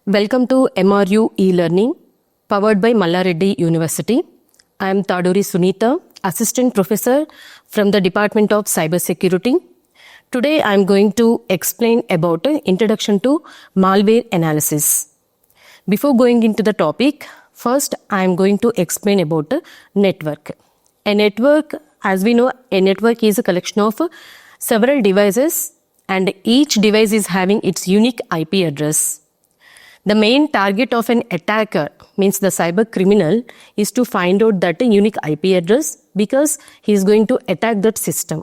Welcome to MRU E-Learning, powered by Malla Reddy University. I am Taduri Sunita, Assistant Professor from the Department of Cybersecurity. Today I am going to explain about Introduction to Malware Analysis. Before going into the topic, first I am going to explain about network. A network, as we know, a network is a collection of several devices and each device is having its unique IP address. The main target of an attacker, means the cyber criminal, is to find out that unique IP address because he is going to attack that system.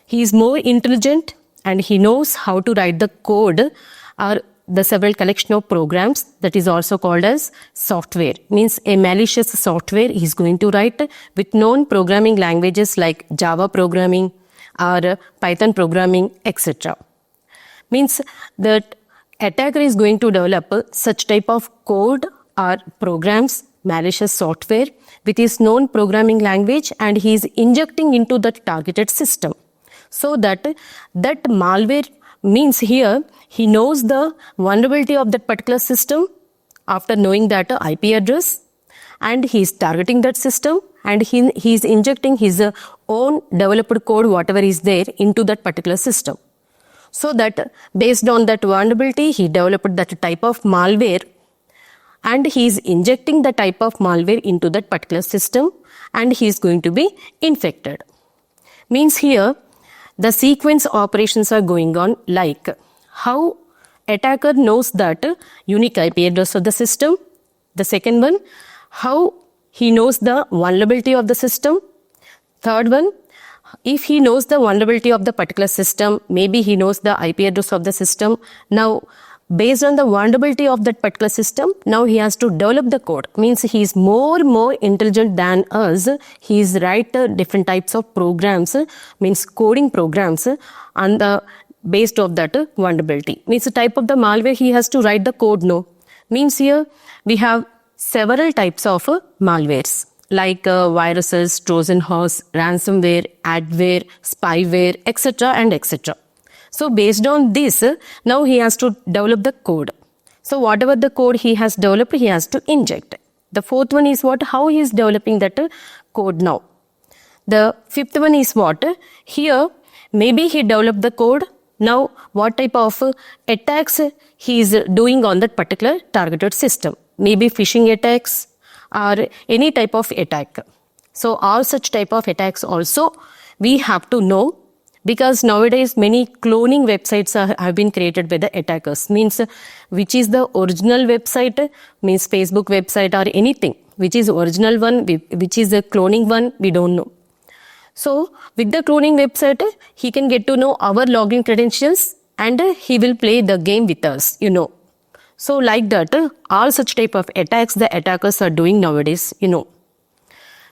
He is more intelligent and he knows how to write the code or the several collection of programs that is also called as software. Means a malicious software he is going to write with known programming languages like Java programming or Python programming, etc. Means that attacker is going to develop such type of code or programs, malicious software with his known programming language, and he is injecting into the targeted system. So that malware means here he knows the vulnerability of that particular system after knowing that IP address, and he is targeting that system and he is injecting his own developed code, whatever is there, into that particular system. So that based on that vulnerability, he developed that type of malware and he is injecting the type of malware into that particular system and he is going to be infected. Means here the sequence operations are going on like how attacker knows that unique IP address of the system. The second one, how he knows the vulnerability of the system. Third one, if he knows the vulnerability of the particular system, maybe he knows the IP address of the system. Now, based on the vulnerability of that particular system, now he has to develop the code. Means he is more intelligent than us. He is write different types of programs, means coding programs, on the based of that vulnerability. Means the type of the malware he has to write the code. No, means here we have several types of malwares, like viruses, Trojan horse, ransomware, adware, spyware, etc. and etc. So based on this, now he has to develop the code. So whatever the code he has developed, he has to inject. The fourth one is what? How he is developing that code now. The fifth one is what? Here, maybe he developed the code. Now, what type of attacks he is doing on that particular targeted system? Maybe phishing attacks or any type of attack. So all such type of attacks also we have to know, because nowadays many cloning websites have been created by the attackers. Means which is the original website, means Facebook website or anything, which is original one, which is a cloning one, we don't know. So with the cloning website, he can get to know our login credentials and he will play the game with us, you know. So like that, all such type of attacks the attackers are doing nowadays, you know.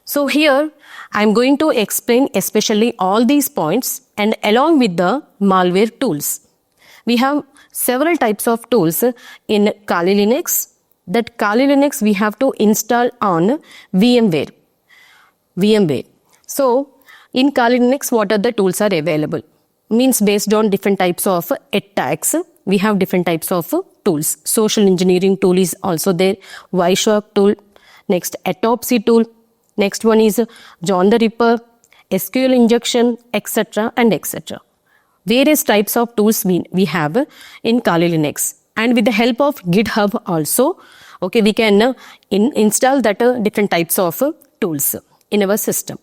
So here I am going to explain especially all these points and along with the malware tools. We have several types of tools in Kali Linux. That Kali Linux we have to install on VMware. So in Kali Linux, what are the tools are available? Means based on different types of attacks, we have different types of tools. Social engineering tool is also there, Wireshark tool, next autopsy tool, next one is John the Ripper, SQL injection, etc. and etc. Various types of tools we have in Kali Linux, and with the help of GitHub also, okay, we can install that different types of tools in our system.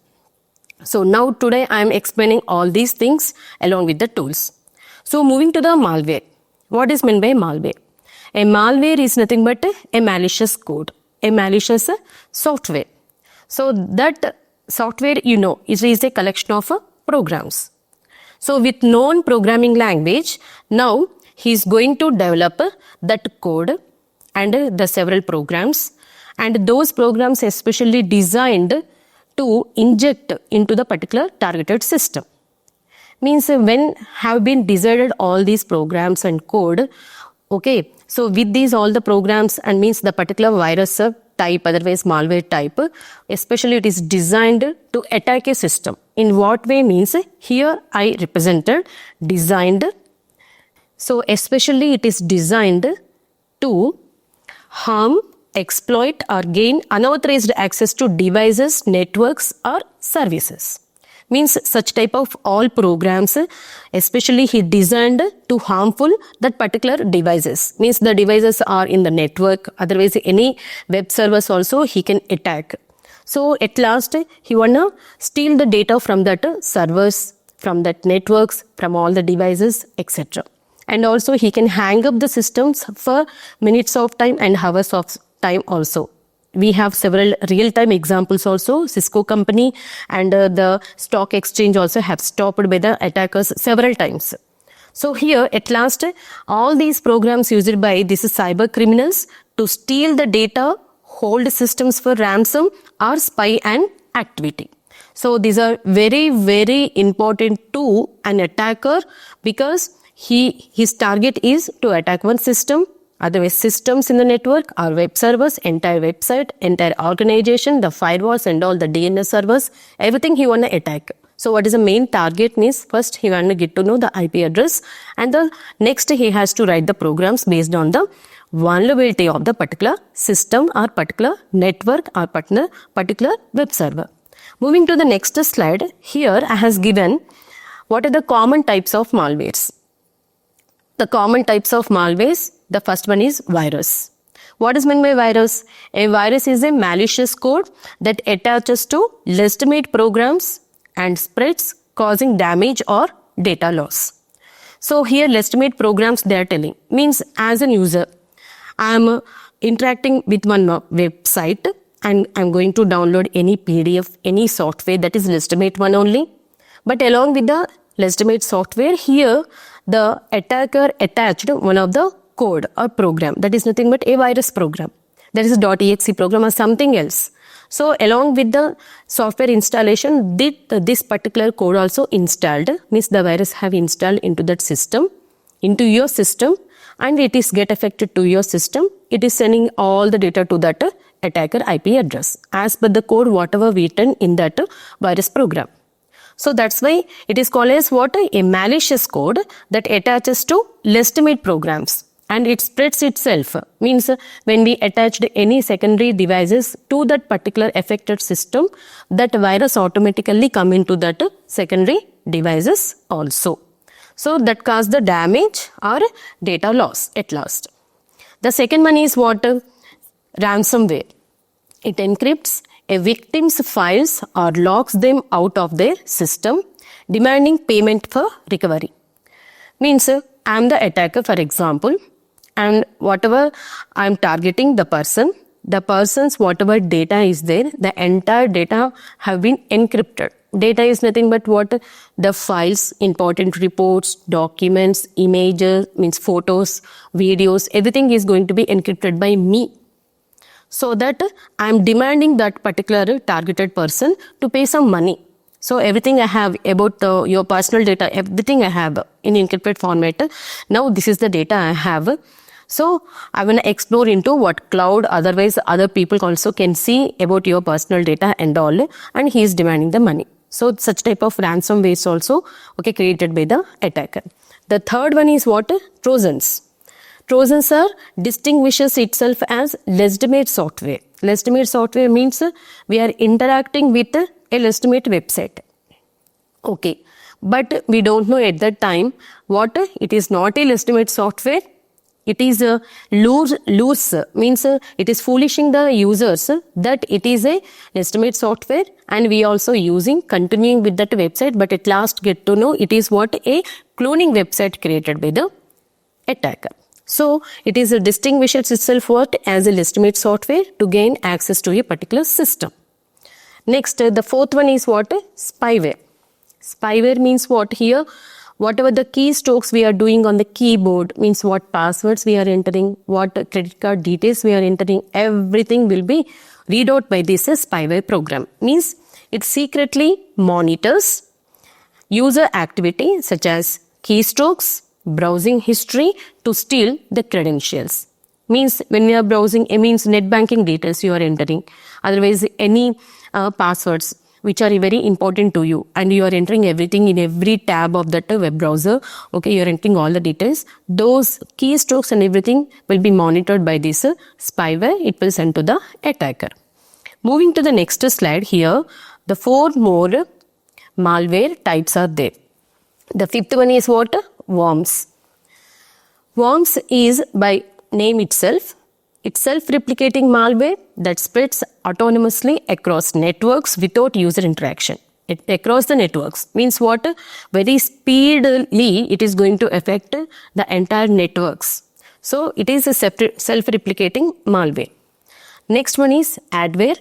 So now today I am explaining all these things along with the tools. So moving to the malware. What is meant by malware? A malware is nothing but a malicious code, a malicious software. So that software, you know, it is a collection of programs. So with known programming language, now he is going to develop that code and the several programs, and those programs especially designed to inject into the particular targeted system. Means when have been decided all these programs and code, okay, so with these all the programs and means the particular virus type, otherwise malware type, especially it is designed to attack a system. In what way? Means here I represented designed. So especially it is designed to harm, exploit or gain unauthorized access to devices, networks or services. Means such type of all programs, especially he designed to harmful that particular devices. Means the devices are in the network, otherwise any web servers also he can attack. So at last he wanna steal the data from that servers, from that networks, from all the devices, etc. And also he can hang up the systems for minutes of time and hours of time also. We have several real-time examples also. Cisco company and the stock exchange also have stopped by the attackers several times. So here at last all these programs used by these cyber criminals to steal the data, hold systems for ransom or spy and activity. So these are very, very important to an attacker because his target is to attack one system, otherwise systems in the network or web servers, entire website, entire organization, the firewalls and all the DNS servers, everything he want to attack. So what is the main target means first he want to get to know the IP address and the next he has to write the programs based on the vulnerability of the particular system or particular network or particular web server. Moving to the next slide, here I has given what are the common types of malwares. The common types of malwares, the first one is virus. What is meant by virus? A virus is a malicious code that attaches to legitimate programs and spreads causing damage or data loss. So here legitimate programs they are telling. Means as an user, I am interacting with one website and I am going to download any PDF, any software that is legitimate one only. But along with the legitimate software, here the attacker attached one of the code or program that is nothing but a virus program. That is a .exe program or something else. So along with the software installation, this particular code also installed, means the virus have installed into that system, into your system, and it is get affected to your system. It is sending all the data to that attacker IP address as per the code whatever written in that virus program. So that's why it is called as what? A malicious code that attaches to legitimate programs and it spreads itself. Means when we attached any secondary devices to that particular affected system, that virus automatically come into that secondary devices also. So that cause the damage or data loss at last. The second one is what? Ransomware. It encrypts a victim's files or locks them out of their system, demanding payment for recovery. Means I am the attacker, for example, and whatever I am targeting the person's whatever data is there, the entire data have been encrypted. Data is nothing but what? The files, important reports, documents, images, means photos, videos, everything is going to be encrypted by me. So that I am demanding that particular targeted person to pay some money. So everything I have about your personal data, everything I have in encrypted format. Now this is the data I have. So I want to explore into what cloud, otherwise other people also can see about your personal data and all, and he is demanding the money. So such type of ransomware is also created by the attacker. The third one is what? Trojans. Trojans are distinguishes itself as legitimate software. Legitimate software means we are interacting with a legitimate website. Okay, but we don't know at that time what? It is not a legitimate software. It is loose, means it is foolishing the users that it is a legitimate software and we also continuing with that website, but at last get to know it is what? A cloning website created by the attacker. So it is distinguishes itself what? As a legitimate software to gain access to a particular system. Next, the fourth one is what? Spyware. Spyware means what here? Whatever the keystrokes we are doing on the keyboard, means what passwords we are entering, what credit card details we are entering, everything will be read out by this spyware program. Means it secretly monitors user activity such as keystrokes, browsing history to steal the credentials. Means when you are browsing, it means net banking details you are entering. Otherwise any passwords, which are very important to you, and you are entering everything in every tab of that web browser. Okay, you are entering all the details. Those keystrokes and everything will be monitored by this spyware. It will send to the attacker. Moving to the next slide here, the 4 more malware types are there. The 5th one is what? Worms. Worms is by name itself. It's self-replicating malware that spreads autonomously across networks without user interaction. Across the networks means what? Very speedily it is going to affect the entire networks. So it is a self-replicating malware. Next one is adware.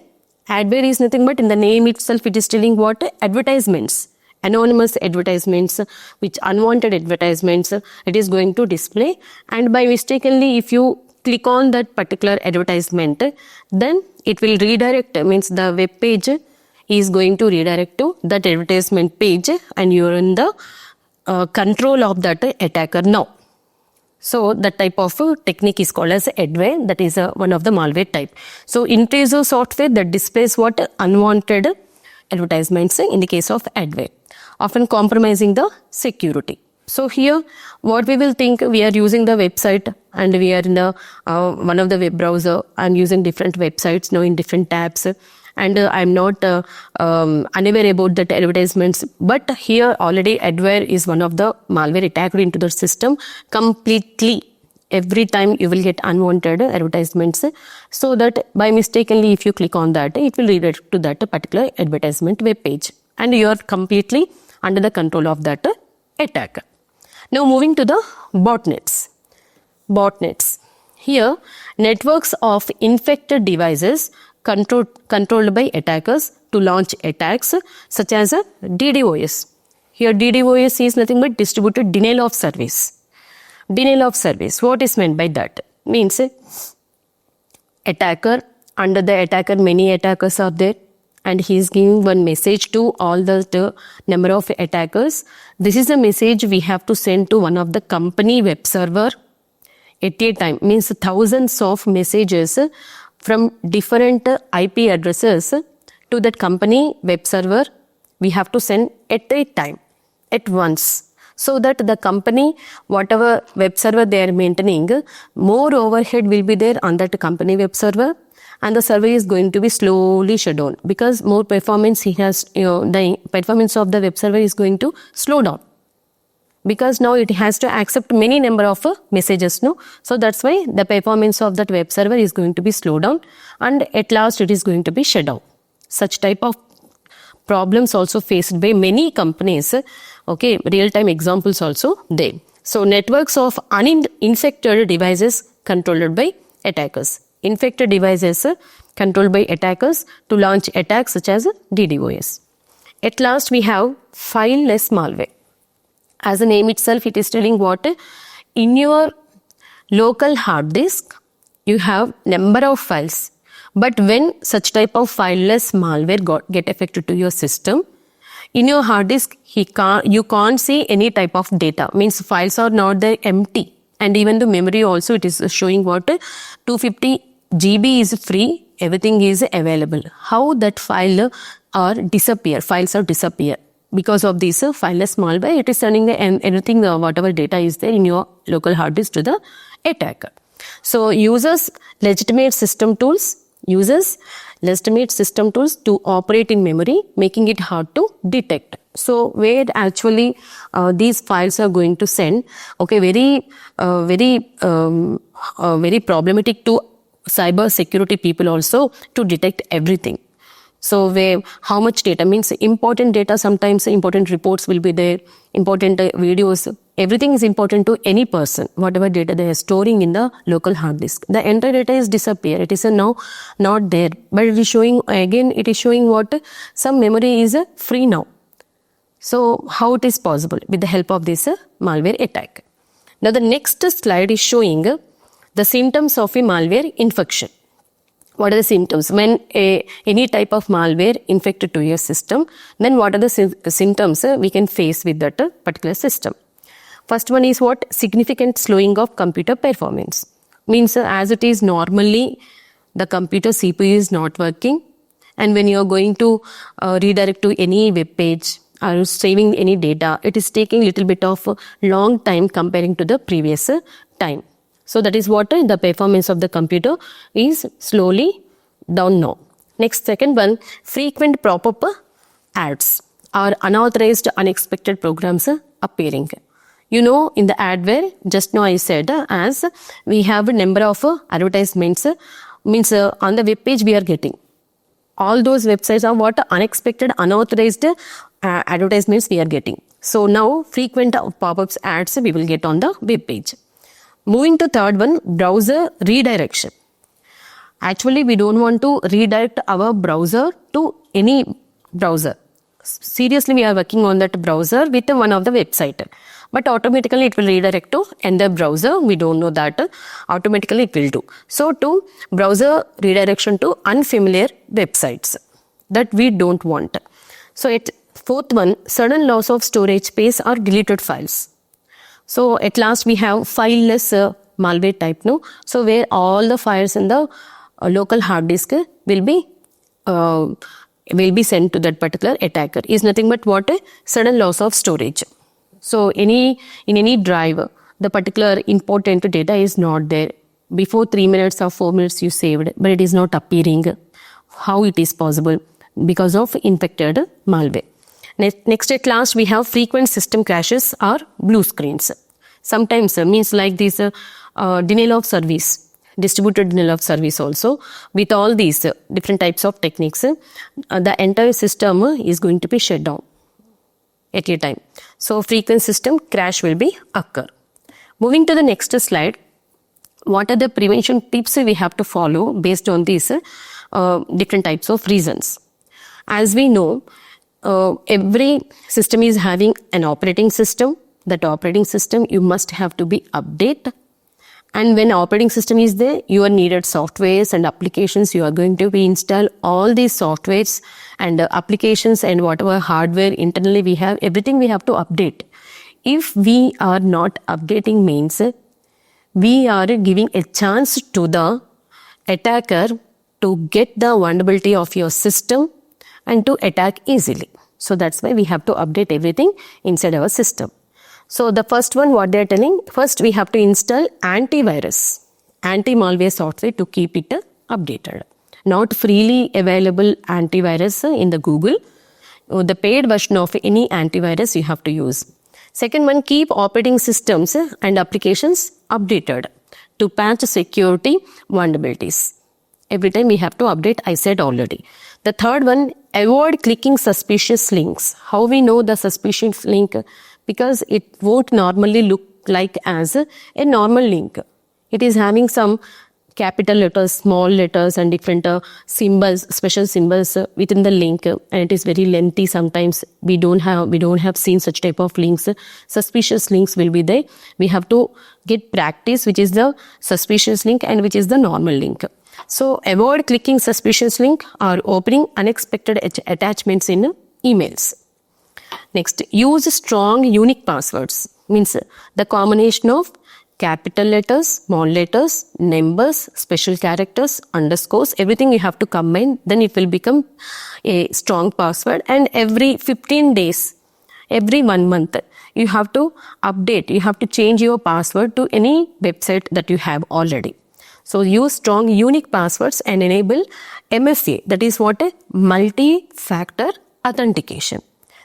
Adware is nothing but in the name itself it is telling what? Advertisements. Anonymous advertisements, which unwanted advertisements it is going to display, and by mistakenly if you click on that particular advertisement, then it will redirect, means the web page is going to redirect to that advertisement page, and you are in the control of that attacker now. So that type of technique is called as adware. That is one of the malware type. So intrusive software that displays what? Unwanted advertisements in the case of adware, often compromising the security. So here what we will think, we are using the website and we are in the one of the web browser and using different websites now in different tabs, and I'm not unaware about that advertisements, but here already adware is one of the malware attacked into the system completely. Every time you will get unwanted advertisements, so that by mistakenly if you click on that, it will redirect to that particular advertisement web page, and you are completely under the control of that attacker. Now moving to the botnets. Botnets. Here, networks of infected devices controlled by attackers to launch attacks such as DDoS. Here DDoS is nothing but distributed denial of service. Denial of service. What is meant by that? Means attacker, under the attacker many attackers are there, and he is giving one message to all the number of attackers. This is a message we have to send to one of the company web server at a time. Means thousands of messages from different IP addresses to that company web server we have to send at a time, at once, so that the company, whatever web server they are maintaining, more overhead will be there on that company web server, and the server is going to be slowly shut down, because more performance he has, the performance of the web server is going to slow down, because now it has to accept many number of messages, no? So that's why the performance of that web server is going to be slowed down, and at last it is going to be shut down. Such type of problems also faced by many companies. Okay, real-time examples also there. So networks of uninfected devices controlled by attackers. Infected devices controlled by attackers to launch attacks such as DDoS. At last we have fileless malware. As the name itself, it is telling what? In your local hard disk, you have number of files. But when such type of fileless malware get affected to your system, in your hard disk, you can't see any type of data. Means files are not there, empty. And even the memory also, it is showing what? 250 GB is free, everything is available. How that file files are disappear. Because of this fileless malware, it is sending anything, whatever data is there in your local hard disk to the attacker. So uses legitimate system tools to operate in memory, making it hard to detect. So where actually these files are going to send, okay, very problematic to cyber security people also to detect everything. So where how much data, means important data, sometimes important reports will be there, important videos, everything is important to any person, whatever data they are storing in the local hard disk. The entire data is disappear, it is now not there, but it is showing, again it is showing what? Some memory is free now. So how it is possible? With the help of this malware attack. Now the next slide is showing the symptoms of a malware infection. What are the symptoms? When any type of malware infected to your system, then what are the symptoms we can face with that particular system? First one is what? Significant slowing of computer performance. Means as it is normally the computer CPU is not working, And when you are going to redirect to any web page or saving any data, it is taking little bit of a long time comparing to the previous time. So that is what the performance of the computer is slowly down now. Next, second one, frequent pop-up ads or unauthorized unexpected programs appearing. You know, in the adware, just now I said as we have a number of advertisements, means on the web page we are getting. All those websites are what unexpected, unauthorized advertisements we are getting. So now frequent pop-ups ads we will get on the web page. Moving to third one, browser redirection. Actually, we don't want to redirect our browser to any browser. Seriously, we are working on that browser with one of the website. But automatically it will redirect to another browser. We don't know that. Automatically it will do. So to browser redirection to unfamiliar websites that we don't want. So at fourth one, sudden loss of storage space or deleted files. So at last we have fileless malware type, no? So where all the files in the local hard disk will be sent to that particular attacker. Is nothing but what? A sudden loss of storage. So in any drive, the particular important data is not there. Before 3 minutes or 4 minutes you saved, but it is not appearing. How it is possible? Because of infected malware. Next at last we have frequent system crashes or blue screens. Sometimes means like this denial of service, distributed denial of service also. With all these different types of techniques, the entire system is going to be shut down at a time. So frequent system crash will be occur. Moving to the next slide, what are the prevention tips we have to follow based on these different types of reasons? As we know, every system is having an operating system. That operating system you must have to be updated. And when operating system is there, you are needed softwares and applications. You are going to be install all these softwares and applications and whatever hardware internally we have, everything we have to update. If we are not updating means we are giving a chance to the attacker to get the vulnerability of your system and to attack easily. So that's why we have to update everything inside our system. So the first one, what they are telling, first we have to install antivirus, anti-malware software to keep it updated. Not freely available antivirus in the Google. The paid version of any antivirus you have to use. Second one, keep operating systems and applications updated to patch security vulnerabilities. Every time we have to update, I said already. The third one, avoid clicking suspicious links. How we know the suspicious link? Because it won't normally look like as a normal link. It is having some capital letters, small letters and different symbols, special symbols within the link, and it is very lengthy. Sometimes we don't have seen such type of links. Suspicious links will be there. We have to get practice which is the suspicious link and which is the normal link. So avoid clicking suspicious link or opening unexpected attachments in emails. Next, use strong unique passwords. Means the combination of capital letters, small letters, numbers, special characters, underscores, everything you have to combine, then it will become a strong password. And every 15 days, every 1 month, you have to update, you have to change your password to any website that you have already. So use strong unique passwords and enable MFA, that is what? A multi-factor authentication.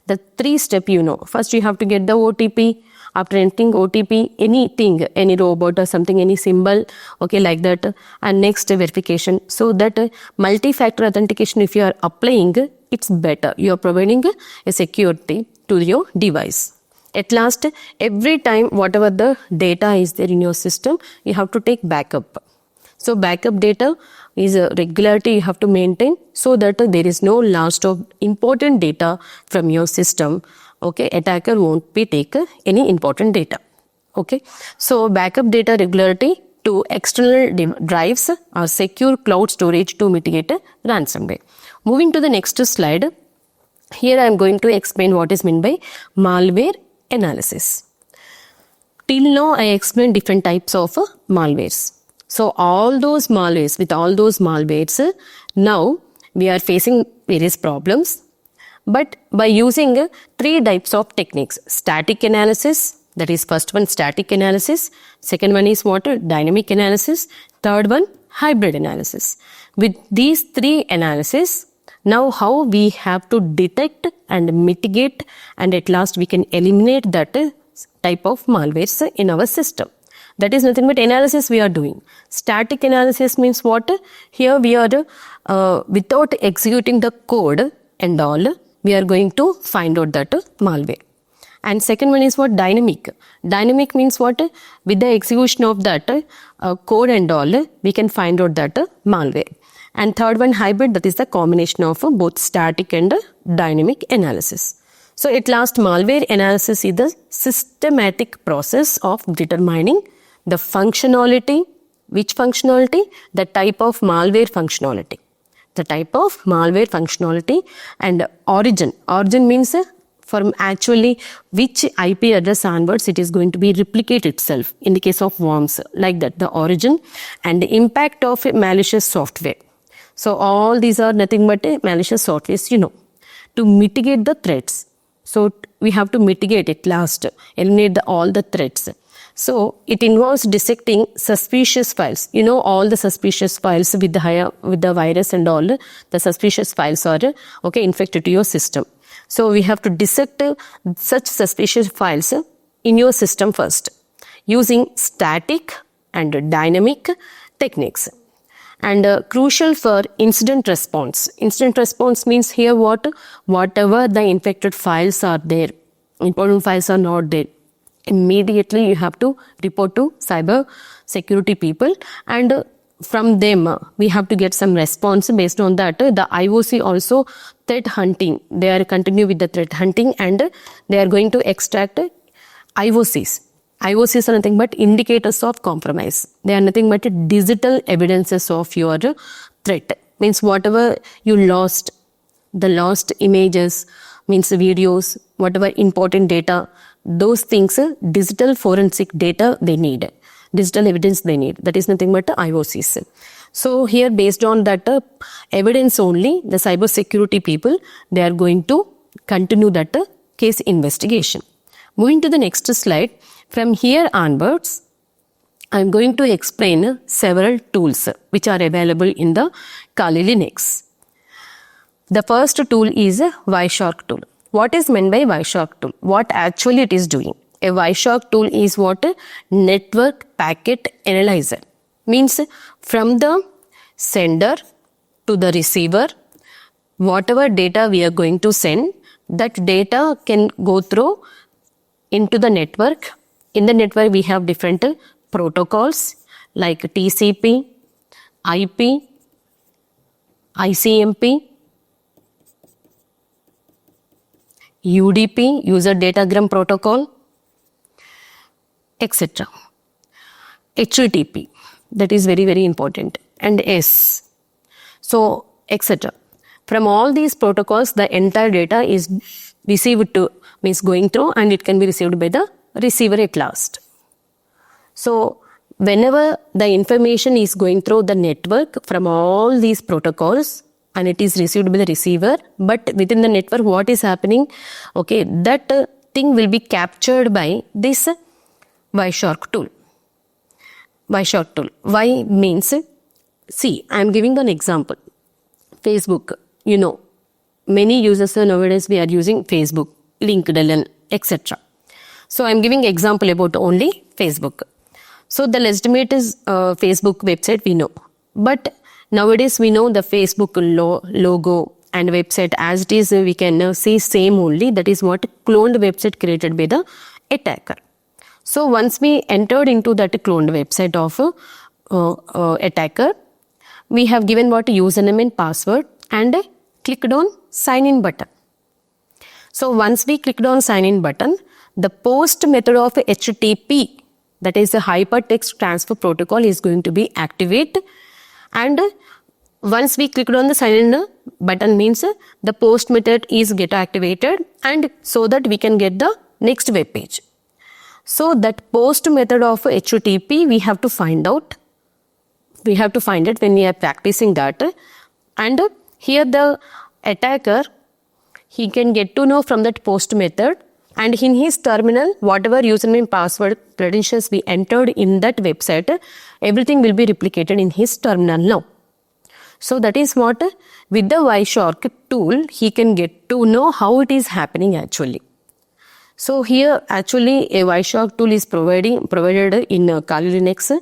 The 3-step you know. First you have to get the OTP. After entering OTP, anything, any robot or something, any symbol, okay, like that. And next verification. So that multi-factor authentication, if you are applying, it's better. You are providing a security to your device. At last, every time whatever the data is there in your system, you have to take backup. So backup data is a regularity you have to maintain so that there is no loss of important data from your system. Okay, attacker won't be take any important data. Okay, so backup data regularity to external drives or secure cloud storage to mitigate ransomware. Moving to the next slide, here I am going to explain what is meant by malware analysis. Till now I explained different types of malwares. So all those malwares, with all those malwares, now we are facing various problems. But by using three types of techniques: static analysis, that is first one static analysis, second one is what? Dynamic analysis, third one hybrid analysis. With these three analysis, now how we have to detect and mitigate, and at last we can eliminate that type of malwares in our system. That is nothing but analysis we are doing. Static analysis means what? Here we are without executing the code and all, we are going to find out that malware. And second one is what? Dynamic. Dynamic means what? With the execution of that code and all, we can find out that malware. And third one, hybrid, that is the combination of both static and dynamic analysis. So at last, malware analysis is the systematic process of determining the functionality. Which functionality? The type of malware functionality. The type of malware functionality and origin. Origin means from actually which IP address onwards it is going to be replicate itself. In the case of worms, like that, the origin and the impact of malicious software. So all these are nothing but malicious softwares, to mitigate the threats. So we have to mitigate at last, eliminate all the threats. So it involves dissecting suspicious files. All the suspicious files with the virus and all, the suspicious files are infected to your system. So we have to dissect such suspicious files in your system first using static and dynamic techniques. And crucial for incident response. Incident response means here what? Whatever the infected files are there, important files are not there, immediately you have to report to cyber security people, and from them we have to get some response. Based on that, the IOC also threat hunting. They are continue with the threat hunting, and they are going to extract IOCs. IOCs are nothing but indicators of compromise. They are nothing but digital evidences of your threat. Means whatever you lost, the lost images, means videos, whatever important data, those things, digital forensic data they need, digital evidence they need. That is nothing but IOCs. So here, based on that evidence only, the cybersecurity people, they are going to continue that case investigation. Moving to the next slide. From here onwards, I am going to explain several tools which are available in the Kali Linux. The first tool is Wireshark tool. What is meant by Wireshark tool? What actually it is doing? A Wireshark tool is what? Network packet analyzer. Means from the sender to the receiver, whatever data we are going to send, that data can go through into the network. In the network, we have different protocols like TCP, IP, ICMP, UDP, User Datagram Protocol, etc. HTTP, that is very, very important, and S. So, etc. From all these protocols, the entire data is received to, means going through, and it can be received by the receiver at last. So whenever the information is going through the network from all these protocols and it is received by the receiver, but within the network what is happening? Okay, that thing will be captured by this Wireshark tool. Wireshark tool. Why means, see, I am giving an example. Facebook, many users nowadays we are using Facebook, LinkedIn, etc. So I am giving example about only Facebook. So the legitimate is Facebook website we know. But nowadays we know the Facebook logo and website as it is, we can see same only. That is what? Cloned website created by the attacker. So once we entered into that cloned website of attacker, we have given what? Username and password and clicked on sign in button. So once we clicked on sign in button, the post method of HTTP, that is the hypertext transfer protocol, is going to be activated, and once we clicked on the sign in button means the post method is get activated, and so that we can get the next web page. So that post method of HTTP we have to find out. We have to find it when we are practicing that, and Here the attacker, he can get to know from that post method, and in his terminal, whatever username, password, credentials we entered in that website, everything will be replicated in his terminal now. So that is what with the Wireshark tool, he can get to know how it is happening actually. So here actually a Wireshark tool is provided in Kali Linux,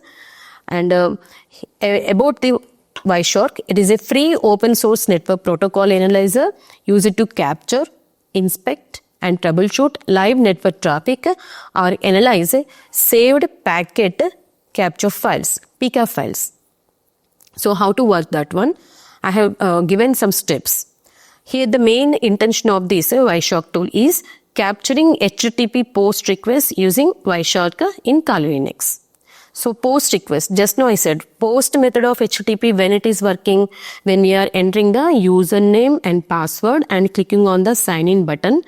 and about the Wireshark, it is a free open source network protocol analyzer used to capture, inspect and troubleshoot live network traffic or analyze saved packet capture files, PCAP files. So how to work that one? I have given some steps. Here the main intention of this Wireshark tool is capturing HTTP post requests using Wireshark in Kali Linux. So post request, just now I said post method of HTTP when it is working, when we are entering the username and password and clicking on the sign in button,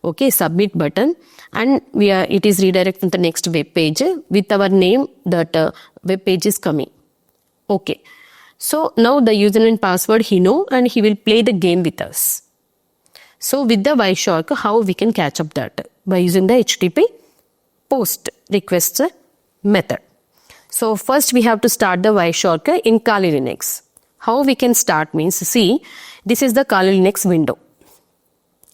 okay, submit button, and it is redirecting to the next web page with our name, that web page is coming. Okay. So now the username and password he know, and he will play the game with us. So with the Wireshark, how we can catch up that? By using the HTTP post request method. So first we have to start the Wireshark in Kali Linux. How we can start means, see, this is the Kali Linux window.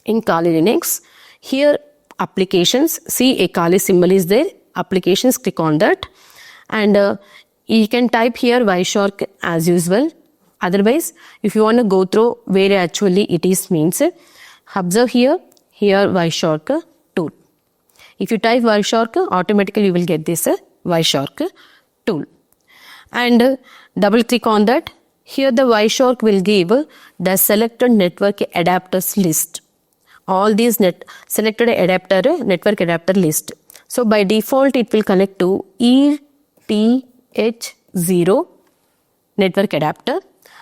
In Kali Linux, here applications, see a Kali symbol is there, applications, click on that, and you can type here Wireshark as usual. Otherwise, if you want to go through where actually it is means, observe here Wireshark tool. If you type Wireshark, automatically you will get this Wireshark tool. And double click on that. Here the Wireshark will give the selected network adapters list. All these selected network adapter list. So by default it will connect to ETH0 network adapter.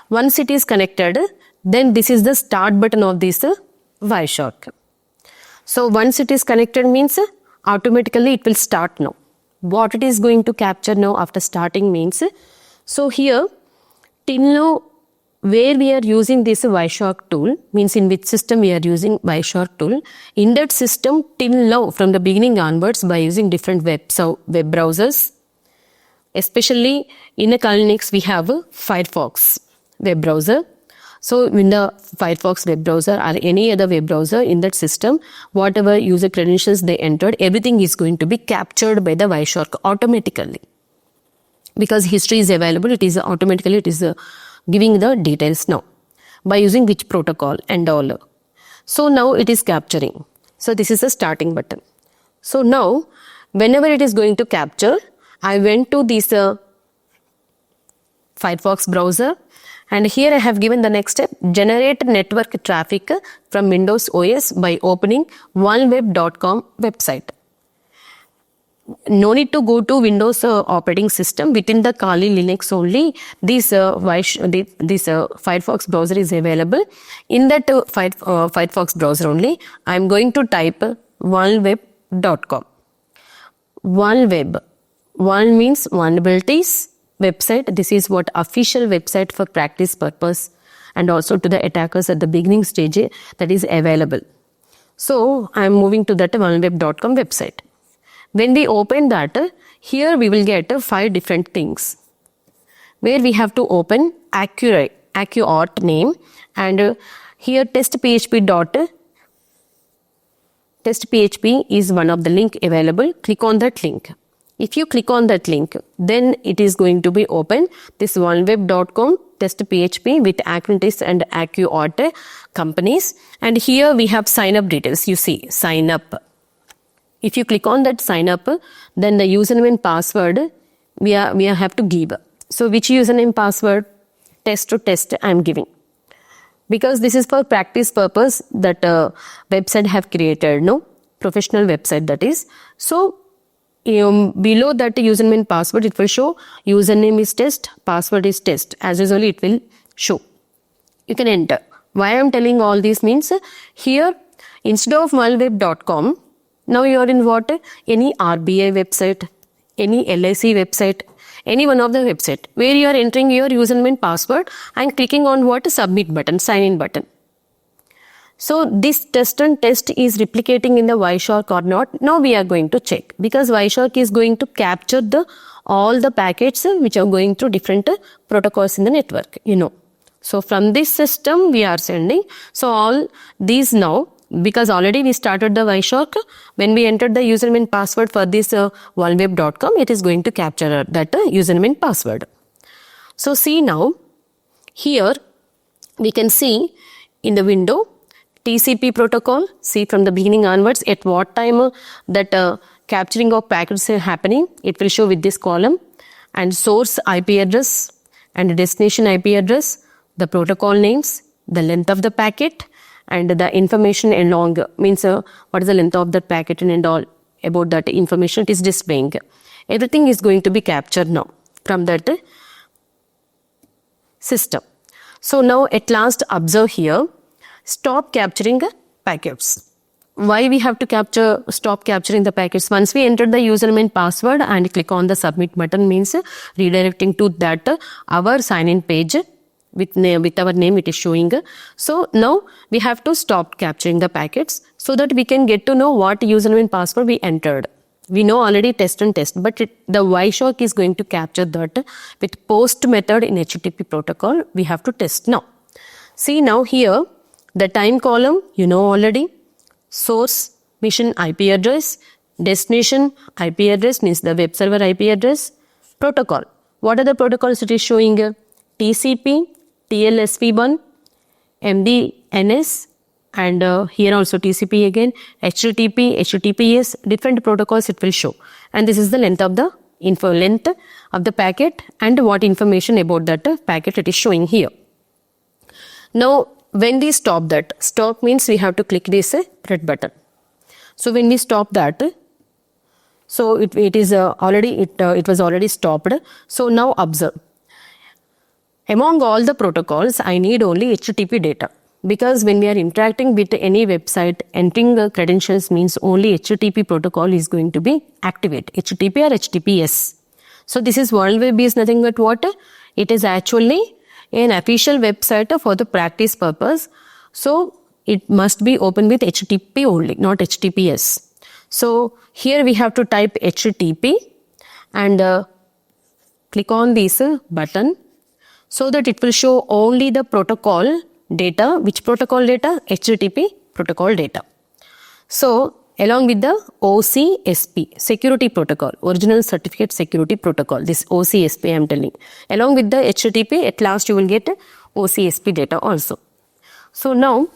Once it is connected, then this is the start button of this Wireshark. So once it is connected means automatically it will start now. What it is going to capture now after starting means, so here till now where we are using this Wireshark tool means in which system we are using Wireshark tool. In that system till now from the beginning onwards by using different web browsers, especially in a Kali Linux we have a Firefox web browser. So in the Firefox web browser or any other web browser in that system, whatever user credentials they entered, everything is going to be captured by the Wireshark automatically. Because history is available, it is automatically giving the details now by using which protocol and all. So now it is capturing. So this is the starting button. So now whenever it is going to capture, I went to this Firefox browser, and here I have given the next step, generate network traffic from Windows OS by opening oneweb.com website. No need to go to Windows operating system. Within the Kali Linux only, this Firefox browser is available. In that Firefox browser only, I am going to type oneweb.com. OneWeb. One means vulnerabilities website. This is what official website for practice purpose and also to the attackers at the beginning stage that is available. So I am moving to that oneweb.com website. When we open that, here we will get 5 different things where we have to open AccuAuth name, and here testphp is one of the link available. Click on that link. If you click on that link, then it is going to be open this oneweb.com test.php with Acquaintance and AccuAuth companies, and here we have sign up details. You see sign up. If you click on that sign up, then the username and password we have to give. So which username password? Test to test I am giving, because this is for practice purpose that website have created, no professional website that is. So below that username and password it will show username is test, password is test. As usually it will show. You can enter. Why I am telling all this means, here instead of oneweb.com, now you are in what? Any RBI website, any LIC website, any one of the website where you are entering your username and password and clicking on what? Submit button, sign in button. So this test and test is replicating in the Wireshark or not? Now we are going to check, because Wireshark is going to capture all the packets which are going through different protocols in the network, So from this system we are sending. So all these now, because already we started the Wireshark, when we entered the username and password for this oneweb.com, it is going to capture that username and password. So see now, here we can see in the window TCP protocol. See from the beginning onwards at what time that capturing of packets is happening. It will show with this column, and source IP address and destination IP address, the protocol names, the length of the packet, and the information along, means what is the length of the packet and all about that information it is displaying. Everything is going to be captured now from that system. So now at last observe here, stop capturing packets. Why we have to stop capturing the packets? Once we enter the username and password and click on the submit button, means redirecting to that our sign-in page with our name it is showing. So now we have to stop capturing the packets so that we can get to know what username and password we entered. We know already test and test, but the Wireshark is going to capture that with post method in HTTP protocol. We have to test now. See now here, the time column, already, source mission IP address, destination IP address, means the web server IP address, protocol. What are the protocols it is showing? TCP, TLSP1, MDNS, and here also TCP again, HTTP, HTTPS, different protocols it will show. And this is the length of the length of the packet and what information about that packet it is showing here. Now, when we stop that, stop means we have to click this red button. So when we stop that, so it was already stopped. So now observe. Among all the protocols, I need only HTTP data, because when we are interacting with any website, entering credentials means only HTTP protocol is going to be activated, HTTP or HTTPS. So this is World Web is nothing but what? It is actually an official website for the practice purpose. So it must be open with HTTP only, not HTTPS. So here we have to type HTTP and click on this button so that it will show only the protocol data. Which protocol data? HTTP protocol data. So along with the OCSP, security protocol, original certificate security protocol, this OCSP I am telling. Along with the HTTP, at last you will get OCSP data also. So now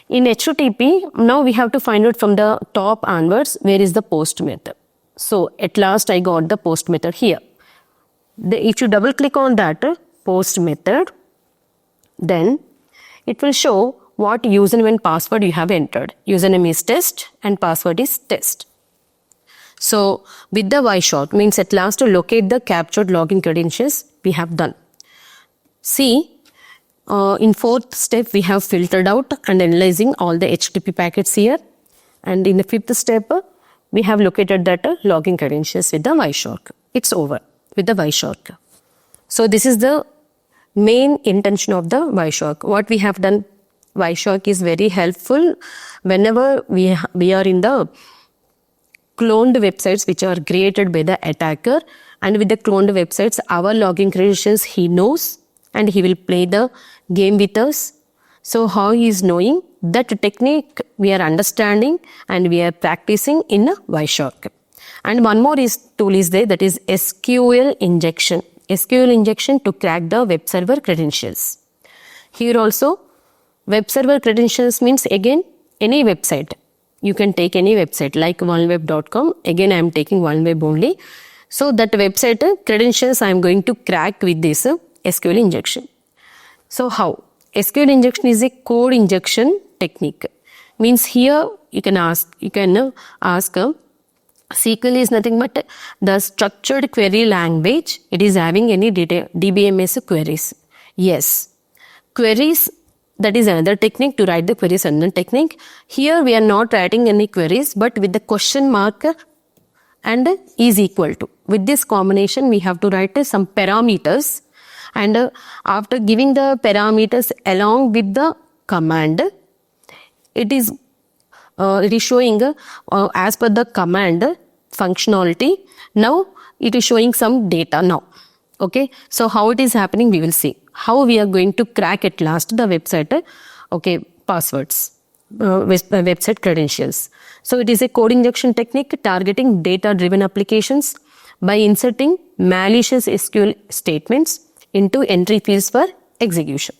in HTTP, now we have to find out from the top onwards where is the post method. So at last I got the post method here. If you double click on that post method, then it will show what username and password you have entered. Username is test and password is test. So with the Wireshark, means at last to locate the captured login credentials we have done. See, in fourth step we have filtered out and analyzing all the HTTP packets here. And in the fifth step, we have located that login credentials with the Wireshark. It's over with the Wireshark. So this is the main intention of the Wireshark. What we have done, Wireshark is very helpful whenever we are in the cloned websites which are created by the attacker, and with the cloned websites our login credentials he knows and he will play the game with us. So how he is knowing, that technique we are understanding and we are practicing in Wireshark. And one more tool is there, that is SQL injection. SQL injection to crack the web server credentials. Here also web server credentials means again any website. You can take any website like oneweb.com. Again I am taking OneWeb only. So that website credentials I am going to crack with this SQL injection. So how? SQL injection is a code injection technique. Means here you can ask SQL is nothing but the structured query language. It is having any DBMS queries. Yes. Queries, that is another technique to write the queries, another technique. Here we are not writing any queries, but with the question mark and is equal to. with this combination we have to write some parameters, and after giving the parameters along with the command, it is showing as per the command functionality. Now it is showing some data now. Okay, so how it is happening we will see. How we are going to crack at last the website passwords, website credentials. So it is a code injection technique targeting data driven applications by inserting malicious SQL statements into entry fields for execution.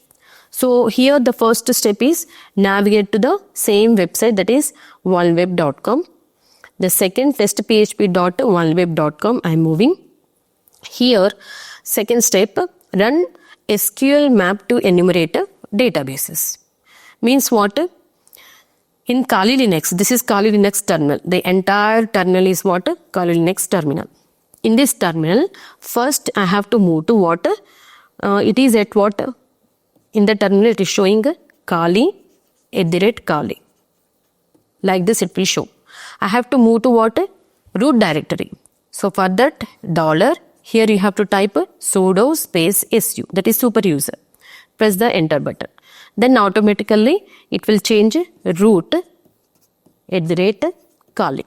So here the first step is navigate to the same website, that is vulnweb.com. The second, testphp.vulnweb.com, I am moving. Here second step, run SQL map to enumerate databases. Means what? In Kali Linux, this is Kali Linux terminal. The entire terminal is what? Kali Linux terminal. In this terminal, first I have to move to what? It is at what? In the terminal it is showing Kali @Kali. Like this it will show. I have to move to what? Root directory. So for that $, here you have to type sudo space su, that is super user. Press the enter button. Then automatically it will change root @Kali.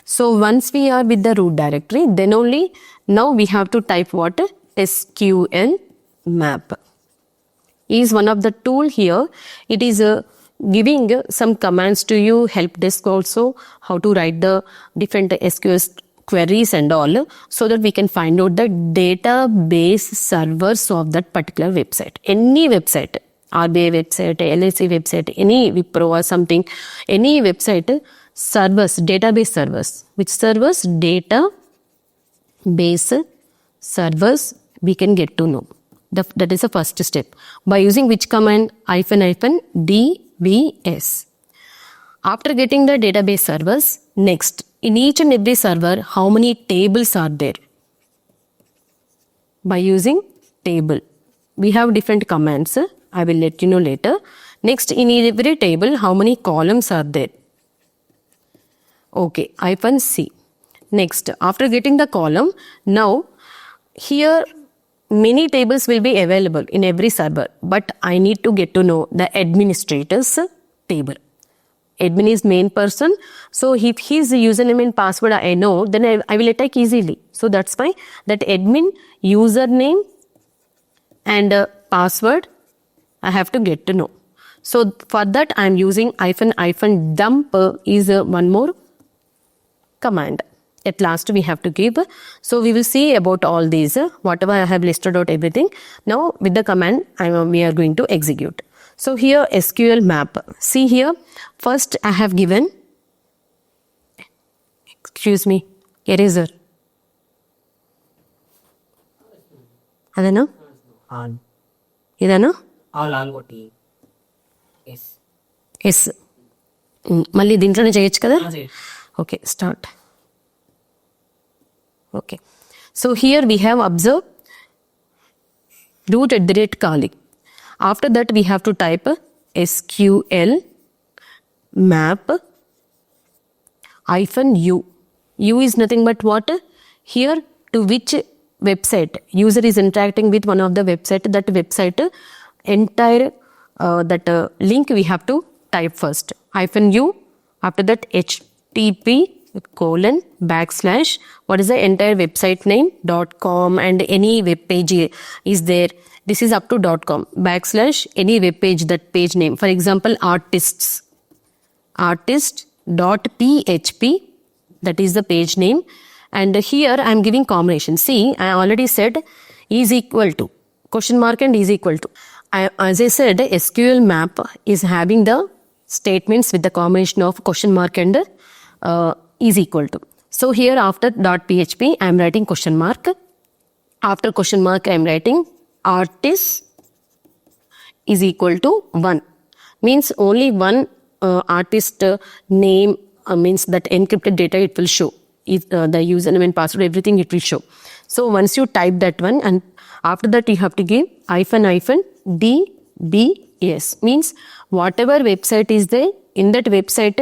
So once we are with the root directory, then only now we have to type what? SQL map is one of the tool here. It is giving some commands to you, help desk also, how to write the different SQL queries and all, so that we can find out the database servers of that particular website. Any website, RBI website, LIC website, any Wipro or something, any website, servers, database servers. Which servers? Database servers we can get to know. That is the first step. By using which command? -dbs. After getting the database servers, next, in each and every server, how many tables are there? By using table. We have different commands. I will let you know later. Next, in every table, how many columns are there? Okay, -c. Next, after getting the column, now here many tables will be available in every server, but I need to get to know the administrator's table. Admin is main person, so if his username and password I know, then I will attack easily. So that's why that admin username and password I have to get to know. So for that I am using -dump is one more command. At last we have to give. So we will see about all these, whatever I have listed out everything. Now with the command we are going to execute. So here SQL map. See here, first I have given, excuse me, eraser. Adana? On. Idana? All on కొట్టి. Yes. Yes. మళ్ళీ దీంట్లోనే చేయొచ్చు కదా? Okay, start. Okay. So here we have observed root @Kali. After that we have to type SQL map -u. U is nothing but what? Here to which website user is interacting with one of the website, that website entire link we have to type first. -u. After that http:// what is the entire website name .com, and any web page is there. This is up to .com / any web page, that page name. For example, artist.php, that is the page name. And here I am giving combination. See, I already said is equal to () and is equal to. As I said, SQL map is having the statements with the combination of () and is equal to. So here after .php I am writing (). After () I am writing artist is equal to 1. Means only one artist name, means that encrypted data it will show. If the username and password, everything it will show. So once you type that one, and after that you have to give -dbs. Means whatever website is there, in that website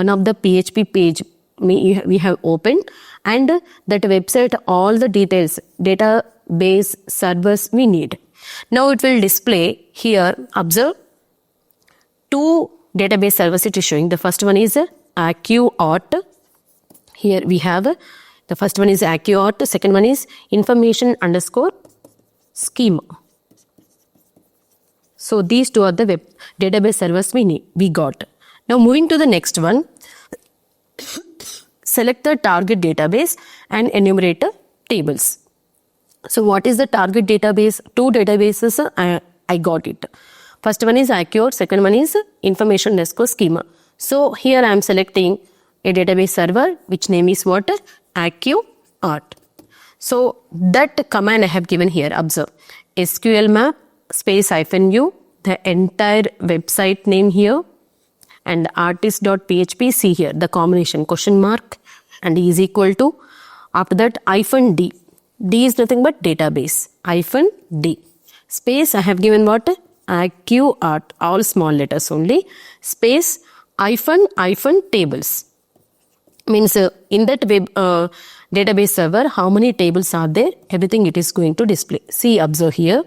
one of the PHP page we have opened, and that website, all the details, database servers we need. Now it will display here, observe, two database servers it is showing. The first one is AccuAuth. Here we have the first one is AccuAuth, the second one is information_schema. So these two are the database servers we got. Now moving to the next one, select the target database and enumerate the tables. So what is the target database? Two databases I got it. First one is AccuAuth, second one is information_schema. So here I am selecting a database server which name is what? AccuAuth. So that command I have given here, observe, SQL map space -u, the entire website name here, and artist.php, see here the combination question mark and is equal to, after that -d. D is nothing but database, -d. Space I have given what? AccuAuth, all small letters only, space -tables. Means in that database server, how many tables are there? Everything it is going to display. See, observe here.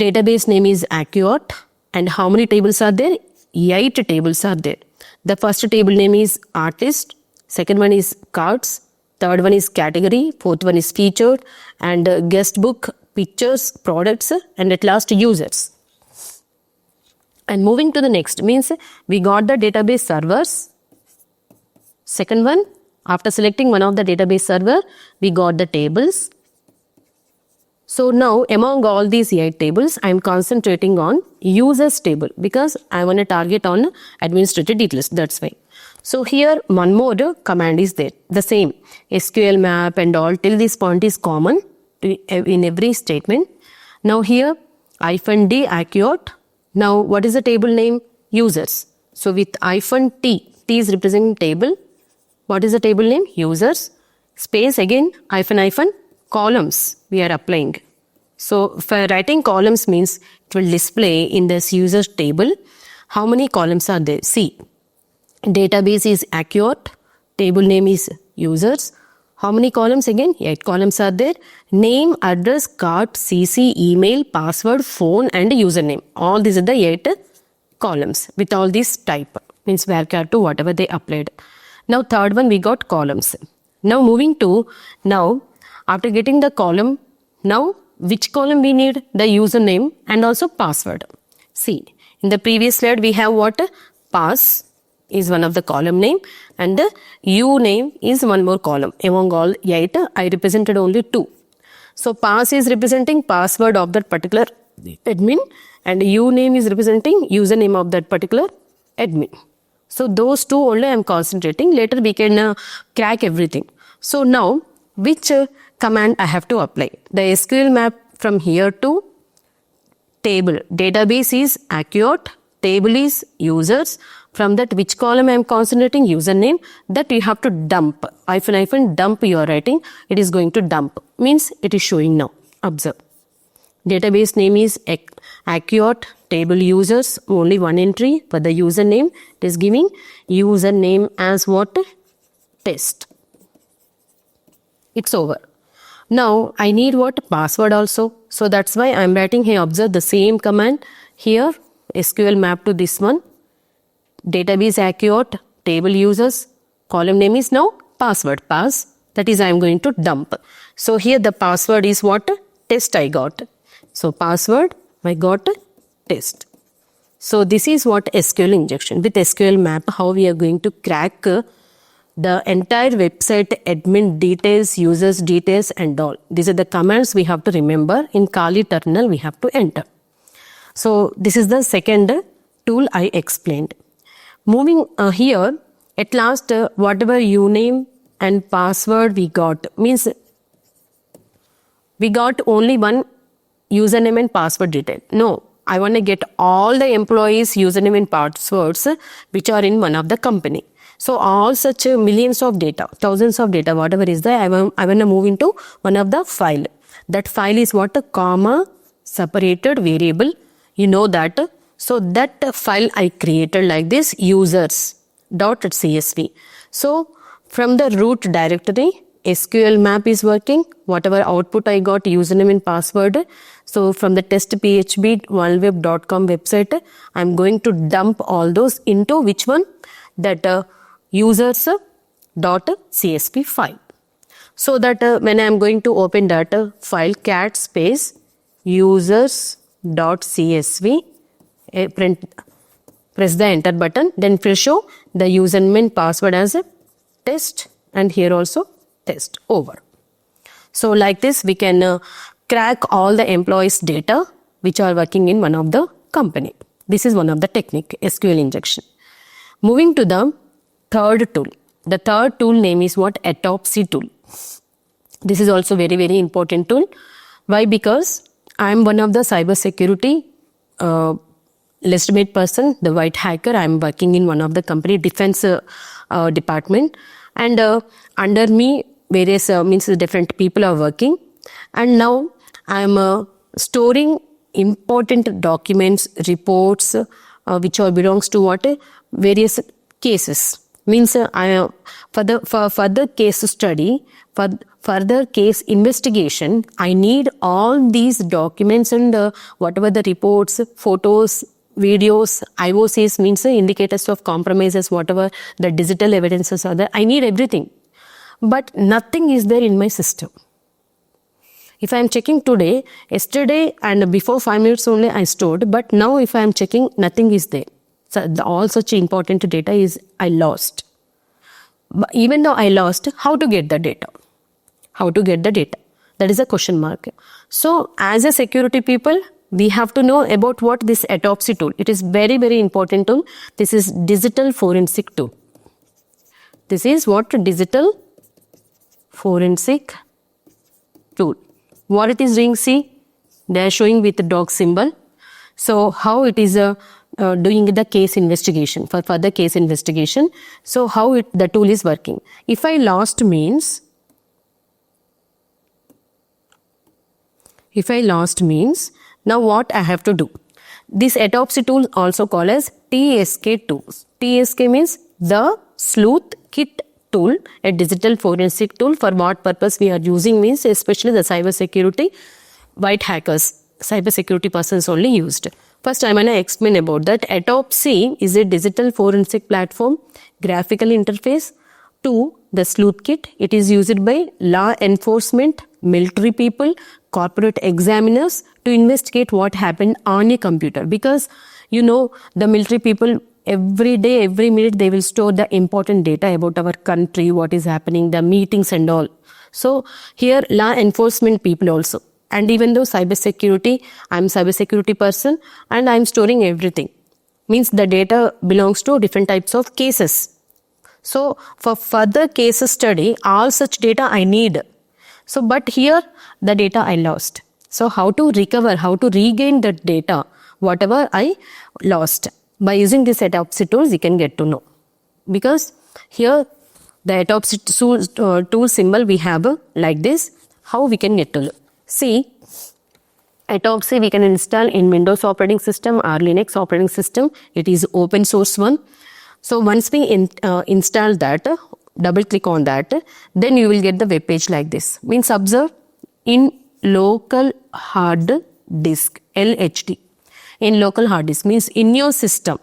Database name is AccuAuth, and how many tables are there? 8 tables are there. The first table name is artist, second one is cards, third one is category, fourth one is featured, and guest book, pictures, products, and at last users. And moving to the next means we got the database servers. Second one, after selecting one of the database server, we got the tables. So now among all these 8 tables, I am concentrating on users table because I want to target on administrative details. That's why. So here one more command is there. The same SQL map and all till this point is common in every statement. Now here -d AccuAuth. Now what is the table name? Users. So with -t, T is representing table. What is the table name? Users. Space again -- columns we are applying. So for writing columns means it will display in this users table how many columns are there. See, database is AccuAuth, table name is users. How many columns again? 8 columns are there. Name, address, card, CC, email, password, phone and username. All these are the 8 columns with all these type. Means varchar to whatever they applied. Now third one we got columns. Now moving to, now after getting the column, now which column we need? The username and also password. See, in the previous slide we have what? Pass is one of the column name and the U name is one more column. Among all 8, I represented only 2. So pass is representing password of that particular admin and U name is representing username of that particular admin. So those 2 only I am concentrating. Later we can crack everything. So now which command I have to apply? The SQL map from here to table. Database is AccuAuth, table is users. From that which column I am concentrating? Username. That you have to dump. -, dump you are writing. It is going to dump. Means it is showing now. Observe. Database name is AccuAuth, table users, only one entry. For the username, it is giving username as what? Test. It's over. Now I need what? Password also. So that's why I am writing here, observe the same command here, SQL map to this one. Database AccuAuth, table users, column name is now password, pass. That is I am going to dump. So here the password is what? Test I got. So password I got test. So this is what SQL injection. With SQL map, how we are going to crack the entire website admin details, users details and all. These are the commands we have to remember. In Kali terminal we have to enter. So this is the second tool I explained. Moving here, at last whatever username and password we got, means we got only one username and password detail. No, I want to get all the employees username and passwords which are in one of the company. So all such millions of data, thousands of data, whatever is there, I want to move into one of the file. That file is what? A comma separated variable. You know that. So that file I created like this, users.csv. So from the root directory, SQL map is working. Whatever output I got, username and password. So from the test php worldweb.com website, I'm going to dump all those into which one? That users.csv file. So that when I'm going to open that file, cat space users.csv, press the enter button, then it will show the username and password as a test, and here also test, over. So like this we can crack all the employees data which are working in one of the company. This is one of the technique, SQL injection. Moving to the third tool. The third tool name is what? Autopsy tool. This is also very, very important tool. Why? Because I am one of the cybersecurity legitimate person, the white hacker. I am working in one of the company defense department, and under me various means different people are working, and now I am storing important documents, reports which all belongs to what? Various cases. Means I for further case study, for further case investigation, I need all these documents and whatever the reports, photos, videos, IOCs means indicators of compromises, whatever the digital evidences are there. I need everything. But nothing is there in my system. If I am checking today, yesterday and before 5 minutes only I stored, but now if I am checking, nothing is there. So all such important data is I lost. But even though I lost, how to get the data? How to get the data? That is a question mark. So as a security people, we have to know about what this autopsy tool. It is very, very important tool. This is digital forensic tool. This is what? Digital forensic tool. What it is doing, see, they are showing with the dog symbol. So how it is doing the case investigation, for further case investigation. So how the tool is working. If I lost means, now what I have to do? This autopsy tool also called as TSK tools. TSK means the sleuth kit tool, a digital forensic tool. For what purpose we are using means especially the cybersecurity white hackers, cybersecurity persons only used. First I want to explain about that. Autopsy is a digital forensic platform, graphical interface to the sleuth kit. It is used by law enforcement, military people, corporate examiners to investigate what happened on a computer. Because you know the military people every day, every minute they will store the important data about our country, what is happening, the meetings and all. So here law enforcement people also. And even though cybersecurity, I am cybersecurity person and I am storing everything. Means the data belongs to different types of cases. So for further case study, all such data I need. So but here the data I lost. So how to recover, how to regain that data, whatever I lost. By using this autopsy tools, you can get to know. Because here the autopsy tool symbol we have like this. How we can get to know? See, autopsy we can install in Windows operating system or Linux operating system. It is open source one. So once we install that, double click on that, then you will get the web page like this. Means observe in local hard disk, LHD. In local hard disk means in your system,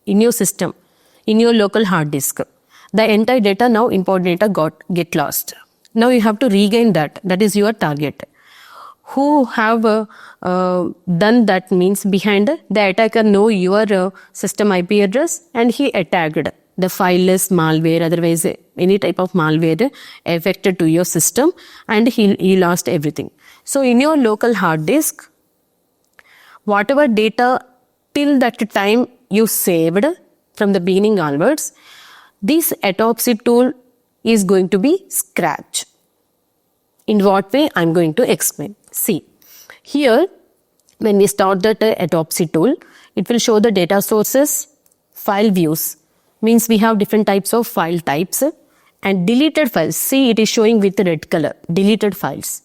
in your local hard disk. The entire data now, important data get lost. Now you have to regain that. That is your target. Who have done that means behind the attacker know your system IP address and he attacked. The file is malware, otherwise any type of malware affected to your system and he lost everything. So in your local hard disk, whatever data till that time you saved from the beginning onwards, this autopsy tool is going to be scratched. In what way? I am going to explain. See, here when we start that autopsy tool, it will show the data sources, file views. Means we have different types of file types and deleted files. See, it is showing with red color, deleted files.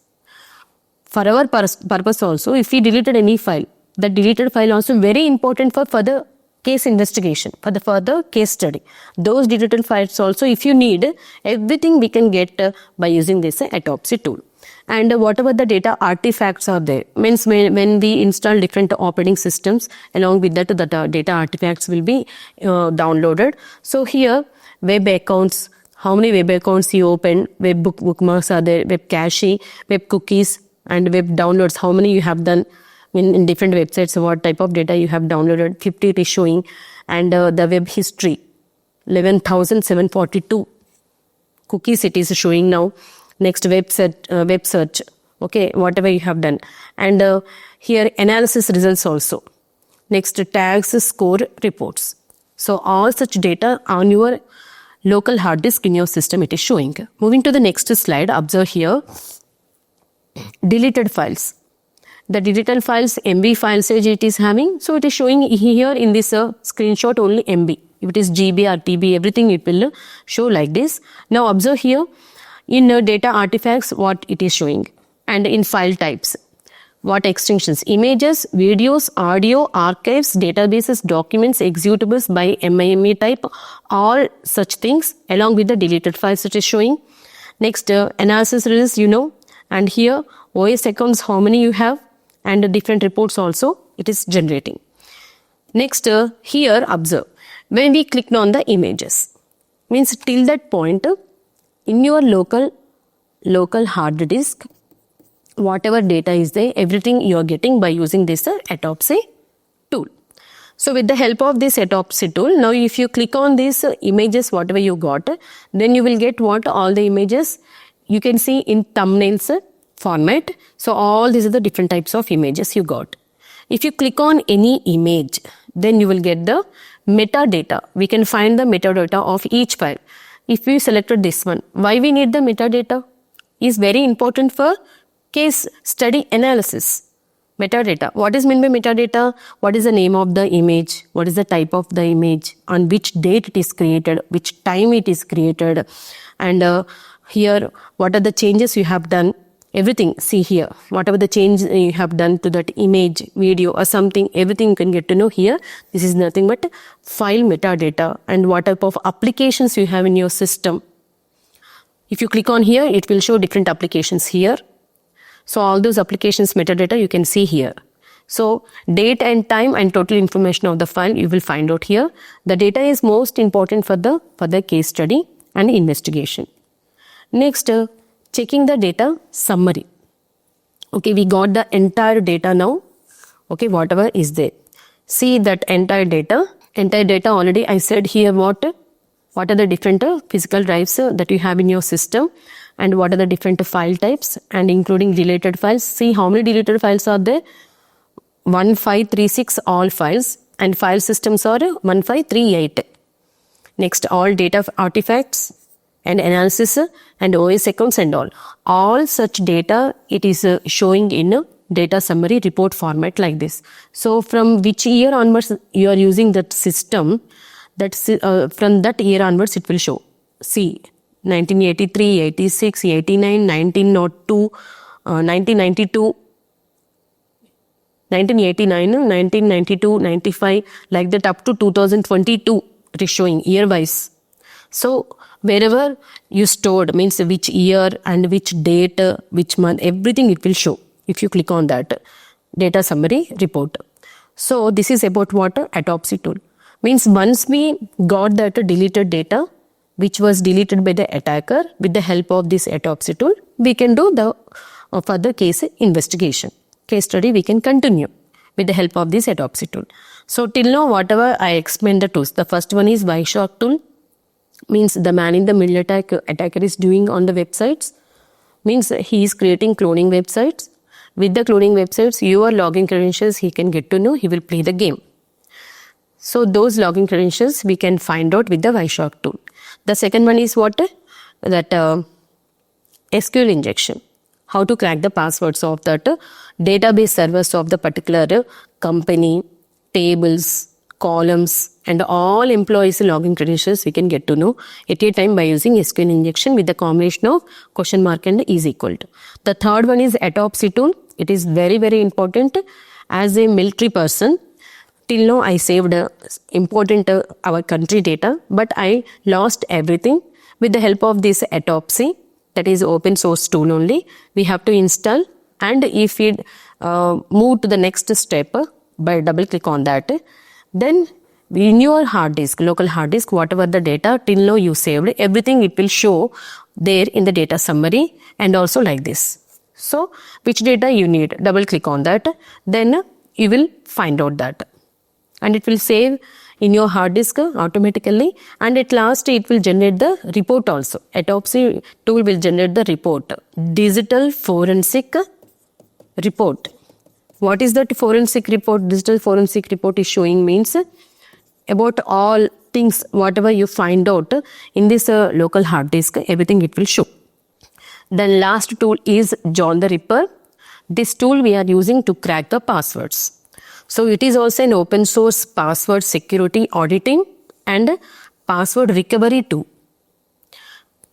For our purpose also, if we deleted any file, the deleted file also very important for further case investigation, for the further case study. Those digital files also, if you need, everything we can get by using this autopsy tool. And whatever the data artifacts are there, means when we install different operating systems, along with that the data artifacts will be downloaded. So here, web accounts, how many web accounts you open, web bookmarks are there, web cache, web cookies, and web downloads, how many you have done in different websites, what type of data you have downloaded, 50 it is showing, and the web history, 11,742 cookies it is showing now. Next, web search, okay, whatever you have done. And here, analysis results also. Next, tags, score, reports. So, all such data on your local hard disk in your system, it is showing. Moving to the next slide, observe here, deleted files. The digital files, MB file size it is having. So, it is showing here in this screenshot only MB. If it is GB or TB, everything it will show like this. Now, observe here, in data artifacts, what it is showing, and in file types, what extensions, images, videos, audio, archives, databases, documents, executables by MIME type, all such things along with the deleted files it is showing. Next, analysis results, and here OS accounts, how many you have, and different reports also it is generating. Next, here observe, when we click on the images, means till that point, in your local hard disk, whatever data is there, everything you are getting by using this autopsy tool. So with the help of this autopsy tool, now if you click on these images, whatever you got, then you will get what all the images you can see in thumbnails format. So all these are the different types of images you got. If you click on any image, then you will get the metadata. We can find the metadata of each file. If we selected this one, why we need the metadata is very important for case study analysis. Metadata. What is meant by metadata? What is the name of the image? What is the type of the image? On which date it is created? Which time it is created? And here, what are the changes you have done? Everything, see here, whatever the change you have done to that image, video or something, everything you can get to know here. This is nothing but file metadata and what type of applications you have in your system. If you click on here, it will show different applications here. So all those applications metadata you can see here. So date and time and total information of the file you will find out here. The data is most important for the case study and investigation. Next, checking the data summary. Okay, we got the entire data now. Okay, whatever is there. See that entire data. Entire data already I said here what are the different physical drives that you have in your system and what are the different file types and including deleted files. See how many deleted files are there. 1536 all files and file systems are 1538. Next, all data artifacts and analysis and OS accounts and all. All such data it is showing in a data summary report format like this. So from which year onwards you are using that system, from that year onwards it will show. See 1983, 86, 89, 1902, 1992, 1989, 1992, 95, like that up to 2022 it is showing year wise. So wherever you stored, means which year and which date, which month, everything it will show if you click on that data summary report. So this is about what autopsy tool. Means once we got that deleted data, which was deleted by the attacker, with the help of this autopsy tool, we can do the further case investigation. Case study we can continue with the help of this autopsy tool. So till now whatever I explained the tools, the first one is Wireshark tool. Means the man in the middle attacker is doing on the websites. Means he is creating cloning websites. With the cloning websites, your login credentials he can get to know, he will play the game. So those login credentials we can find out with the Wireshark tool. The second one is what? That SQL injection. How to crack the passwords of that database servers of the particular company, tables, columns and all employees login credentials we can get to know at a time by using SQL injection with the combination of question mark and is equal to. The third one is autopsy tool. It is very, very important as a military person. till now I saved important our country data, but I lost everything. With the help of this autopsy, that is open source tool only, we have to install, and if we move to the next step by double click on that, then in your hard disk, local hard disk, whatever the data till now you saved, everything it will show there in the data summary, and also like this. So which data you need, double click on that, then you will find out that, and it will save in your hard disk automatically, and at last it will generate the report also. Autopsy tool will generate the report, digital forensic report. What is that forensic report? Digital forensic report is showing means about all things, whatever you find out in this local hard disk, everything it will show. Then last tool is John the Ripper. This tool we are using to crack the passwords. So it is also an open source password security auditing and password recovery tool.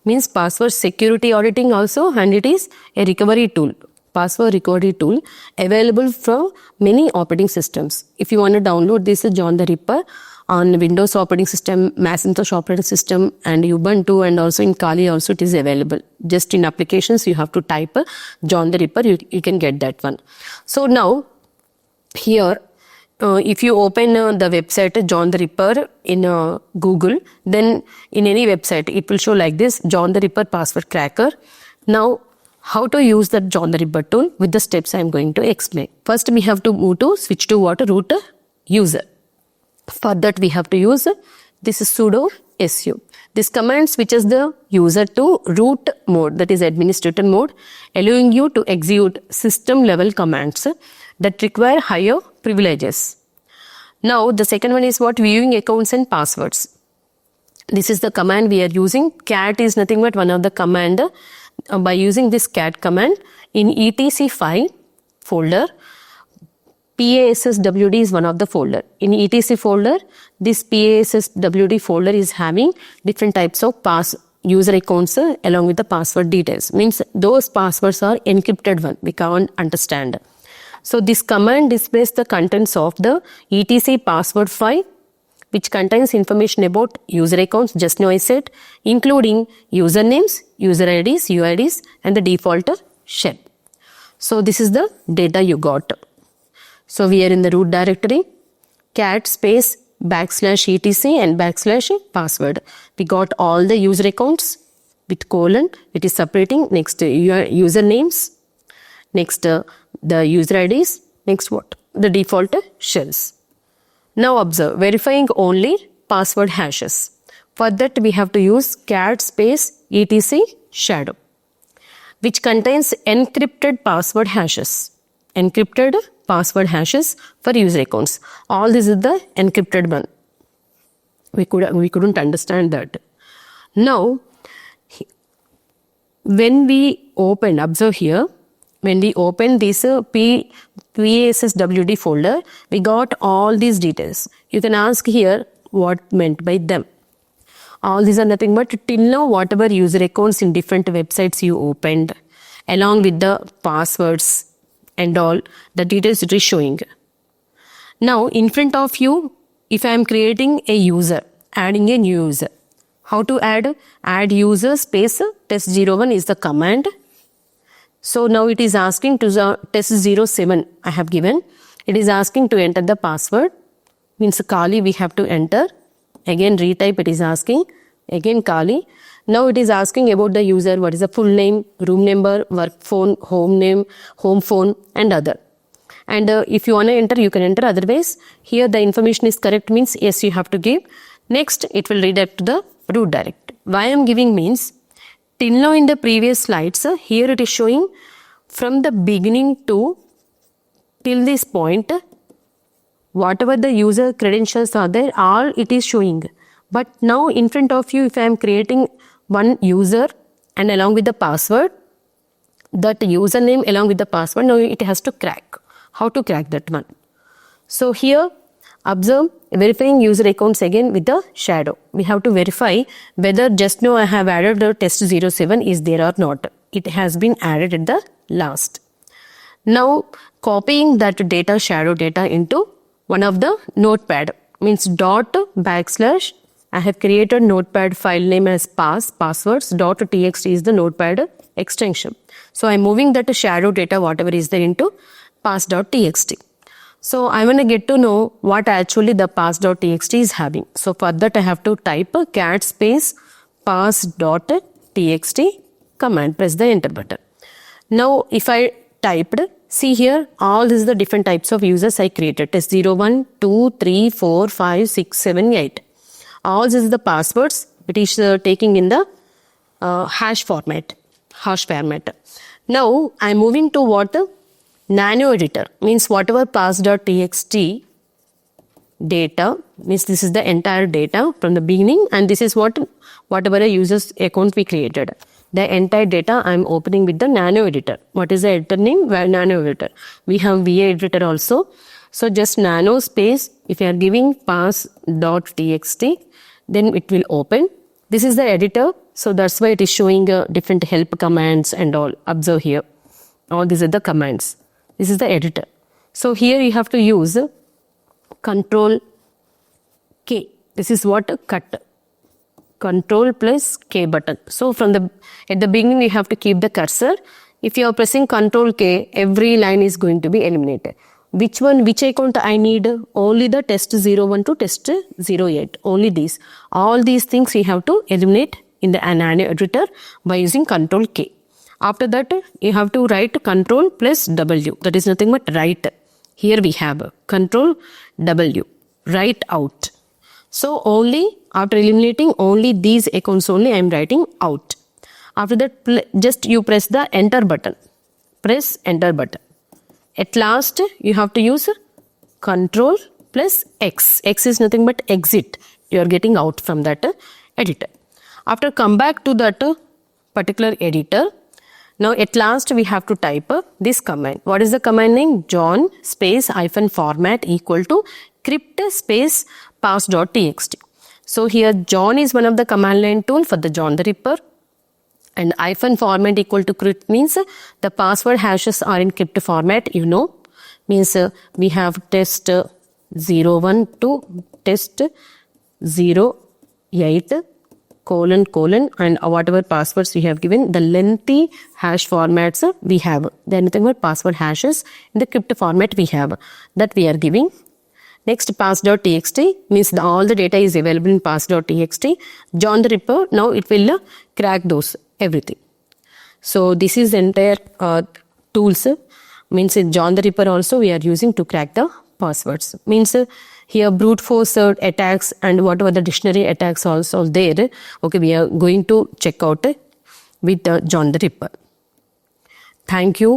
Means password security auditing also, and it is a recovery tool. Password recovery tool available from many operating systems. If you want to download this John the Ripper on Windows operating system, Macintosh operating system, and Ubuntu, and also in Kali also it is available. Just in applications you have to type John the Ripper, you can get that one. So now here if you open the website John the Ripper in Google, then in any website it will show like this, John the Ripper password cracker. Now how to use that John the Ripper tool with the steps I am going to explain. First we have to move to switch to what? Root user. For that we have to use this sudo su. This command switches the user to root mode, that is administrator mode, allowing you to execute system level commands that require higher privileges. Now the second one is what? Viewing accounts and passwords. This is the command we are using. Cat is nothing but one of the command. By using this cat command in etc file folder, PASSWD is one of the folder. In etc folder, this PASSWD folder is having different types of user accounts along with the password details. Means those passwords are encrypted one, we can't understand. So this command displays the contents of the etc password file, which contains information about user accounts, just now I said, including usernames, user IDs, UIDs, and the default shell. So this is the data you got. So we are in the root directory, cat space /etc and /password. We got all the user accounts with colon, it is separating. Next your usernames, next the user IDs, next what? The default shells. Now observe, verifying only password hashes. For that we have to use cat space etc shadow, which contains encrypted password hashes. Encrypted password hashes for user accounts. All this is the encrypted one. We couldn't understand that. Now, when we open, observe here, when we open this PASSWD folder, we got all these details. You can ask here what meant by them. All these are nothing but till now whatever user accounts in different websites you opened, along with the passwords and all the details it is showing. Now in front of you, if I am creating a user, adding a new user, how to add? Add user space test01 is the command. So now it is asking to the test07 I have given. It is asking to enter the password. Means Kali we have to enter. Again retype, it is asking. Again Kali. Now it is asking about the user, what is the full name, room number, work phone, home name, home phone, and other. And if you want to enter, you can enter. Otherwise, here the information is correct means yes, you have to give. Next, it will redirect to the root directory. Why I am giving means, till now in the previous slides, here it is showing from the beginning to till this point, whatever the user credentials are there, all it is showing. But now in front of you, if I am creating one user and along with the password, that username along with the password, now it has to crack. How to crack that one? So here, observe verifying user accounts again with the shadow. We have to verify whether just now I have added the test07 is there or not. It has been added at the last. Now copying that data, shadow data into one of the notepad, means dot backslash. I have created notepad file name as passwords dot txt is the notepad extension. So I'm moving that shadow data whatever is there into pass.txt. So I want to get to know what actually the pass.txt is having. So for that I have to type cat space pass.txt command, press the enter button. Now if I typed, see here all these are the different types of users I created. Test 0, 1, 2, 3, 4, 5, 6, 7, 8. All these are the passwords it is taking in the hash format. Now I am moving to what? Nano editor, means whatever pass.txt data, means this is the entire data from the beginning, and this is whatever a user's account we created. The entire data I am opening with the nano editor. What is the editor name? Well, nano editor. We have VA editor also. So just nano space, if you are giving pass.txt, then it will open. This is the editor. So that's why it is showing different help commands and all. Observe here. All these are the commands. This is the editor. So here you have to use Control K. This is what? Cut. Control plus K button. So at the beginning you have to keep the cursor. If you are pressing Control K, every line is going to be eliminated. Which account I need? Only the test 01 to test 08. Only these. All these things we have to eliminate in the nano editor by using Control K. After that, you have to write Control plus W. That is nothing but write. Here we have Control W. Write out. So only after eliminating only these accounts only I am writing out. After that, just you press the enter button. Press enter button. At last, you have to use Control plus X. X is nothing but exit. You are getting out from that editor. After come back to that particular editor, now at last we have to type this command. What is the command name? John space -format equal to crypt space pass.txt. So here John is one of the command line tool for the John the Ripper, and -format equal to crypt means the password hashes are in crypt format, means we have test 01 to test 08 colon and whatever passwords we have given, the lengthy hash formats we have. Then anything but password hashes in the crypt format we have, that we are giving. Next, pass.txt means all the data is available in pass.txt. John the Ripper, now it will crack those, everything. So this is the entire tools, means John the Ripper also we are using to crack the passwords. Means here brute force attacks and whatever the dictionary attacks also there. Okay, we are going to check out with John the Ripper. Thank you.